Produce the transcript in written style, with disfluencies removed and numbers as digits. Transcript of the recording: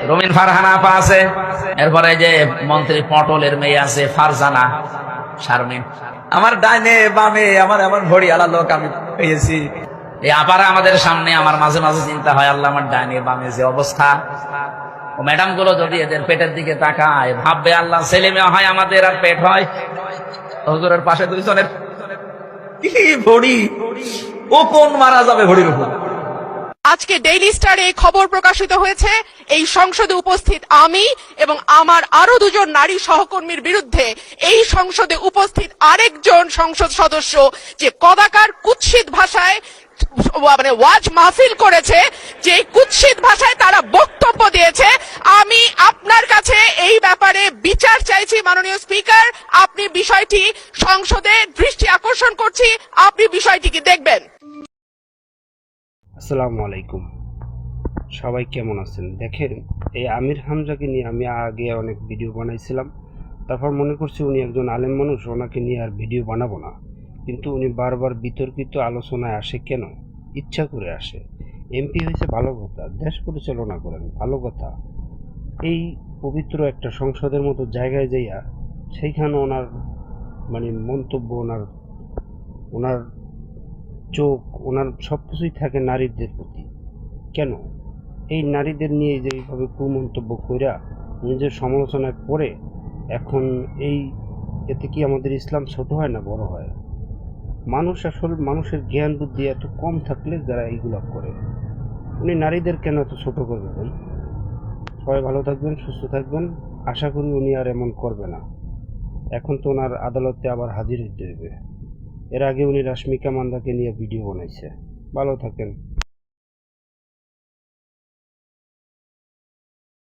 রুমিন ফারহানা আপা আছে, এরপরে যে মন্ত্রী পটলের মেয়ে আছে ফারজানা শারমিন। আমার ডাইনে বামে আমার এমন ঘড়ি আলা লোক আমি পেয়েছি। এই আপারা আমাদের সামনে, আমার মাঝে মাঝে চিন্তা হয় আল্লাহ আমার ডাইনে বামে যে অবস্থা, ও ম্যাডাম গুলো যদি এদের পেটের দিকে তাকায় ভাববে আল্লাহ ছেলে মেয়ে হয় আমাদের আর পেট হয়। হুজুরের পাশে দুইজনের কি ভড়ি, ও কোন মারা যাবে ঘড়ির উপর। আজকে ডেইলি স্টারে খবর প্রকাশিত হয়েছে এই সংসদে উপস্থিত আমি এবং আমার আরো দুজন নারী সহকর্মীর বিরুদ্ধে এই সংসদে উপস্থিত আরেকজন সংসদ সদস্য যে কদাকার কুৎসিত ভাষায় মানে ওয়াজ মাহফিল করেছে, যে কুৎসিত ভাষায় তারা বক্তব্য দিয়েছে। আমি আপনার কাছে এই ব্যাপারে বিচার চাইছি মাননীয় স্পিকার, আপনি বিষয়টি সংসদে দৃষ্টি আকর্ষণ করছি, আপনি বিষয়টিকে দেখবেন। আসসালামু আলাইকুম, সবাই কেমন আছেন? দেখেন, এই আমির হামজাকে নিয়ে আমি আগে অনেক ভিডিও বানাইছিলাম, তারপর মনে করছি উনি একজন আলেম মানুষ, ওনাকে নিয়ে আর ভিডিও বানাবো না। কিন্তু উনি বারবার বিতর্কিত আলোচনায় আসে কেন? ইচ্ছা করে আসে। এমপি হয়েছে ভালো কথা, দেশ পরিচালনা করেন ভালো কথা, এই পবিত্র একটা সংসদের মতো জায়গায় যাইয়া সেইখানে ওনার মানে মন্তব্য, ওনার চোখ, ওনার সব কিছুই থাকে নারীদের প্রতি। কেন এই নারীদের নিয়ে যে এইভাবে কুমন্তব্য কইরা নিজের সমালোচনায় পড়ে, এখন এই এতে কি আমাদের ইসলাম ছোট হয় না বড় হয়? মানুষ আসলে মানুষের জ্ঞান বুদ্ধি এত কম থাকলে যারা এইগুলো করে, উনি নারীদের কেন এত ছোট করবে? বল। সবাই ভালো থাকবেন, সুস্থ থাকবেন, আশা করি উনি আর এমন করবে না। এখন তো ওনার আদালতে আবার হাজির হইতে হইবে। এর আগে উনি রাশ্মিকা মান্দাকে নিয়ে ভিডিও বানাইছে। ভালো থাকেন।